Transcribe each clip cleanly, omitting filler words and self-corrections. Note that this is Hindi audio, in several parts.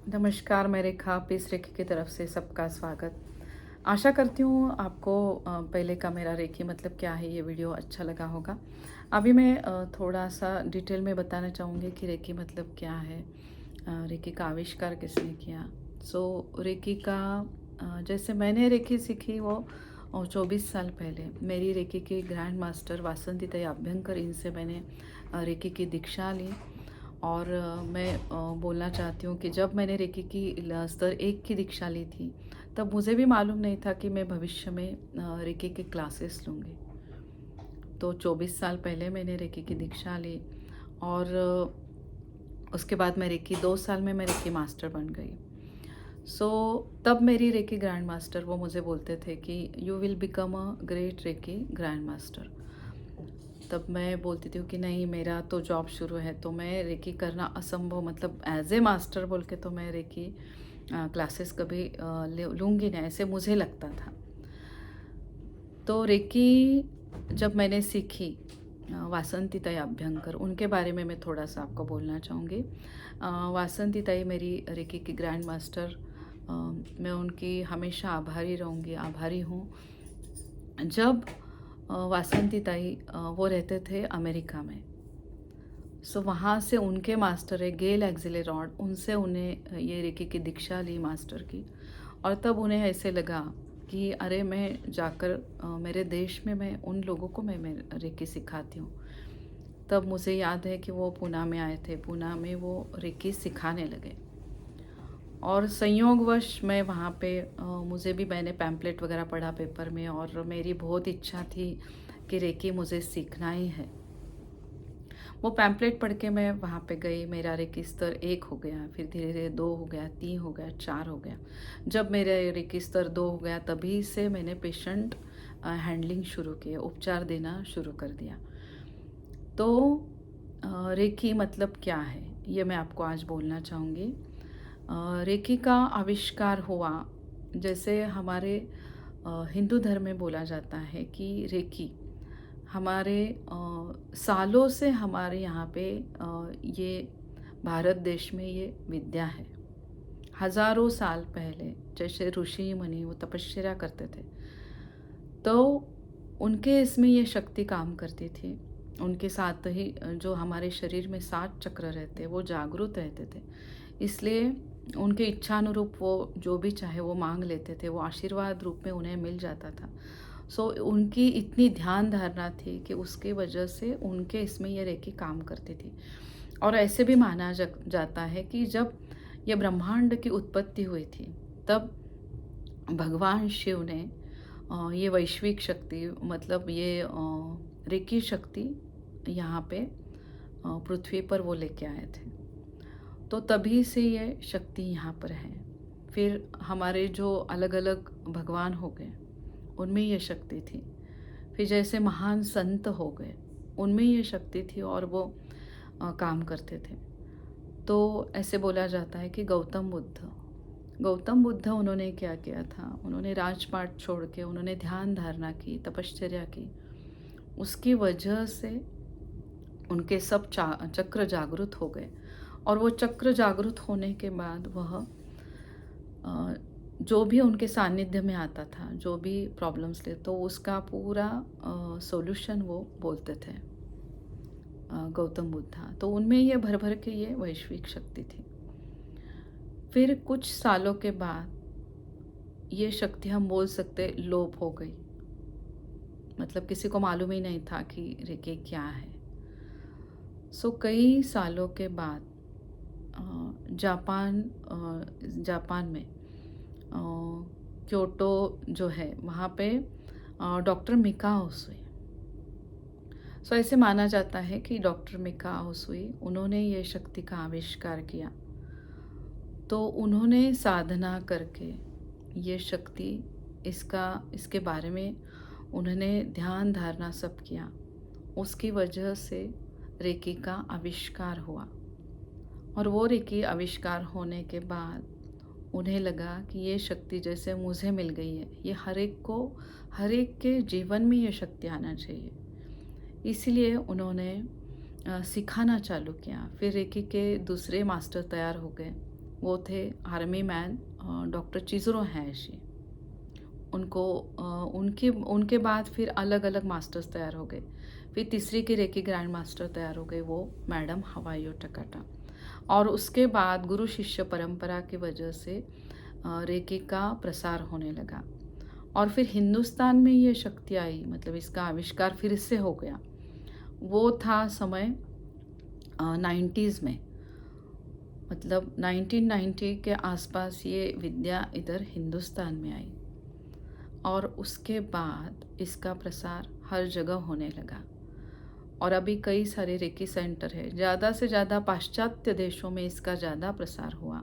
नमस्कार, मैं रेखा पीस रेखी की तरफ से सबका स्वागत। आशा करती हूँ आपको पहले का मेरा रेखी मतलब क्या है ये वीडियो अच्छा लगा होगा। अभी मैं थोड़ा-सा डिटेल में बताना चाहूँगी कि रेखी मतलब क्या है? रेखी का आविष्कार किसने किया? रेखी का जैसे मैंने रेखी सीखी वो 24 साल पहले मेरी रेखी की ग्रैंड मास्टर वासंती अभ्यंकर इनसे मैंने रेखी की दीक्षा ली। और मैं बोलना चाहती हूँ कि जब मैंने रेकी की स्तर 1 की दीक्षा ली थी, तब मुझे भी मालूम नहीं था कि मैं भविष्य में रेकी के क्लासेस लूँगी। तो 24 साल पहले मैंने रेकी की दीक्षा ली और उसके बाद मैं रेकी 2 साल में मैं रेकी मास्टर बन गई। सो तब मेरी रेकी ग्रैंड मास्टर वो मुझे बोलते थे कि you will become a great reiki grand master. तब मैं बोलती थी कि नहीं, मेरा तो जॉब शुरू है तो मैं रेकी करना असंभव, मतलब एज ए मास्टर बोल के तो मैं रेकी क्लासेस कभी लूँगी नहीं, ऐसे मुझे लगता था। तो रेकी जब मैंने सीखी वासंती ताई अभ्यंकर उनके बारे में मैं थोड़ा सा आपको बोलना चाहूँगी। वासंती ताई मेरी रेकी की ग्रैंड मास्टर, मैं उनकी हमेशा आभारी रहूँगी, आभारी हूँ। जब वासंती ताई वो रहते थे अमेरिका में, वहाँ से उनके मास्टर है गेल एक्सिलेरॉड, उनसे उन्हें ये रेकी की दीक्षा ली मास्टर की। और तब उन्हें ऐसे लगा कि अरे मैं जाकर मेरे देश में मैं उन लोगों को मैं रेकी सिखाती हूँ। तब मुझे याद है कि वो पूना में आए थे, पूना में वो रेकी सिखाने लगे और संयोगवश मैं वहाँ पे मुझे भी मैंने पैम्पलेट वगैरह पढ़ा पेपर में और मेरी बहुत इच्छा थी कि रेकी मुझे सीखना ही है। वो पैम्पलेट पढ़ के मैं वहाँ पे गई, मेरा रेकी स्तर 1 हो गया, फिर धीरे-धीरे 2 हो गया, 3 हो गया, 4 हो गया। जब मेरा रेकी स्तर 2 हो गया तभी से मैंने पेशेंट हैंडलिंग शुरू किए, उपचार देना शुरू कर दिया। तो रेकी मतलब क्या है? ये मैं आपको आज बोलना चाहूँगी। रेकी का आविष्कार हुआ जैसे हमारे हिंदू धर्म में बोला जाता है कि रेकी हमारे सालों से हमारे यहाँ पे ये भारत देश में ये विद्या है। हज़ारों साल पहले जैसे ऋषि मुनि वो तपस्या करते थे, तो उनके इसमें ये शक्ति काम करती थी। उनके साथ ही जो हमारे शरीर में 7 चक्र रहते वो जागृत रहते थे। इसलिए उनके इच्छानुरूप वो जो भी चाहे वो मांग लेते थे, वो आशीर्वाद रूप में उन्हें मिल जाता था। उनकी इतनी ध्यान धारणा थी कि उसके वजह से उनके इसमें ये रेकी काम करती थी। और ऐसे भी माना जाता है कि जब ये ब्रह्मांड की उत्पत्ति हुई थी, तब भगवान शिव ने ये वैश्विक शक्ति मतलब ये रेकी शक्ति यहाँ पे पृथ्वी पर वो लेके आए थे। तो तभी से ये शक्ति यहाँ पर है। फिर हमारे जो अलग-अलग भगवान हो गए, उनमें ये शक्ति थी। फिर जैसे महान संत हो गए, उनमें ये शक्ति थी और वो काम करते थे। तो ऐसे बोला जाता है कि गौतम बुद्ध उन्होंने क्या किया था, उन्होंने राजपाट छोड़ के उन्होंने ध्यान धारणा की, तपश्चर्या की। उसकी वजह से उनके सब चक्र जागृत हो गए और वो चक्र जागृत होने के बाद वह जो भी उनके सानिध्य में आता था, जो भी प्रॉब्लम्स थे, तो उसका पूरा सॉल्यूशन वो बोलते थे गौतम बुद्धा। तो उनमें ये भर भर के ये वैश्विक शक्ति थी। फिर कुछ सालों के बाद ये शक्ति हम बोल सकते लोप हो गई, मतलब किसी को मालूम ही नहीं था कि रेकी क्या है। कई सालों के बाद जापान में क्योटो जो है वहाँ पे डॉक्टर मिका होसुई, ऐसे माना जाता है कि डॉक्टर मिका होसुई उन्होंने ये शक्ति का आविष्कार किया। तो उन्होंने साधना करके ये शक्ति इसके बारे में उन्होंने ध्यान धारणा सब किया। उसकी वजह से रेकी का आविष्कार हुआ और वो रेकी आविष्कार होने के बाद उन्हें लगा कि ये शक्ति जैसे मुझे मिल गई है, ये हर एक के जीवन में ये शक्ति आना चाहिए। इसलिए उन्होंने सिखाना चालू किया। फिर रेकी के दूसरे मास्टर तैयार हो गए, वो थे आर्मी मैन डॉक्टर चिज़ुरो हैशी। उनको उनके उनके बाद फिर अलग अलग मास्टर्स तैयार हो गए। फिर तीसरी की रेकी ग्रैंड मास्टर तैयार हो गए, वो मैडम हवायो टकाटा। और उसके बाद गुरु शिष्य परंपरा की वजह से रेकी का प्रसार होने लगा। और फिर हिंदुस्तान में ये शक्ति आई, मतलब इसका आविष्कार फिर से हो गया। वो था समय 90s में, मतलब 1990 के आसपास ये विद्या इधर हिंदुस्तान में आई। और उसके बाद इसका प्रसार हर जगह होने लगा। और अभी कई सारे रेकी सेंटर है, ज़्यादा से ज़्यादा पाश्चात्य देशों में इसका ज़्यादा प्रसार हुआ।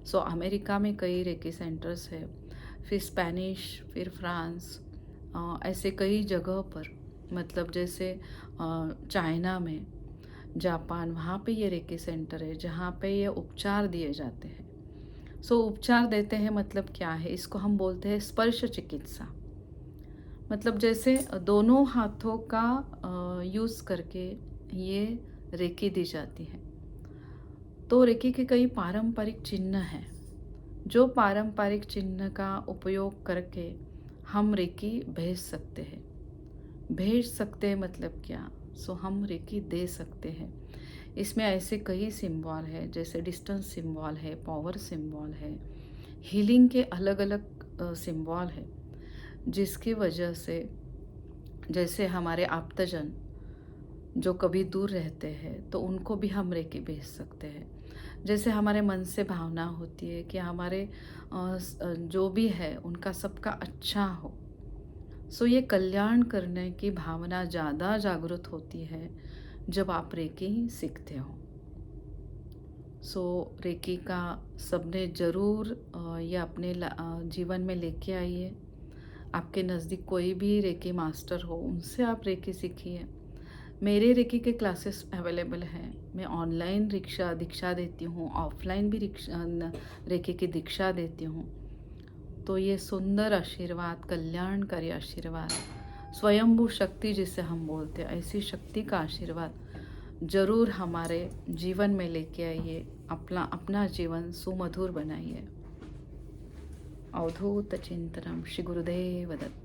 सो अमेरिका में कई रेकी सेंटर्स है, फिर स्पेनिश, फिर फ्रांस, ऐसे कई जगह पर, मतलब जैसे चाइना में, जापान, वहाँ पे ये रेकी सेंटर है जहाँ पे ये उपचार दिए जाते हैं। सो उपचार देते हैं मतलब क्या है, इसको हम बोलते हैं स्पर्श चिकित्सा। मतलब जैसे दोनों हाथों का यूज़ करके ये रेकी दी जाती है। तो रेकी के कई पारंपरिक चिन्ह हैं, जो पारंपरिक चिन्ह का उपयोग करके हम रेकी भेज सकते हैं। भेज सकते हैं मतलब क्या, सो हम रेकी दे सकते हैं। इसमें ऐसे कई सिंबल है, जैसे डिस्टेंस सिंबल है, पावर सिंबल है, हीलिंग के अलग अलग सिंबल है, जिसकी वजह से जैसे हमारे आप्तजन जो कभी दूर रहते हैं तो उनको भी हम रेकी भेज सकते हैं। जैसे हमारे मन से भावना होती है कि हमारे जो भी है उनका सबका अच्छा हो। सो ये कल्याण करने की भावना ज़्यादा जागृत होती है जब आप रेकी सीखते हो। सो रेकी का सबने ज़रूर ये अपने जीवन में लेके आइए। आपके नज़दीक कोई भी रेकी मास्टर हो, उनसे आप रेकी सीखिए। मेरे रेकी के क्लासेस अवेलेबल हैं। मैं ऑनलाइन दीक्षा देती हूँ, ऑफलाइन भी रेकी की दीक्षा देती हूँ। तो ये सुंदर आशीर्वाद, कल्याणकारी आशीर्वाद, स्वयंभू शक्ति जिसे हम बोलते हैं, ऐसी शक्ति का आशीर्वाद ज़रूर हमारे जीवन में लेके आइए। अपना जीवन सुमधुर बनाइए। अवधूत चिंतनम। श्री गुरुदेव दत्त।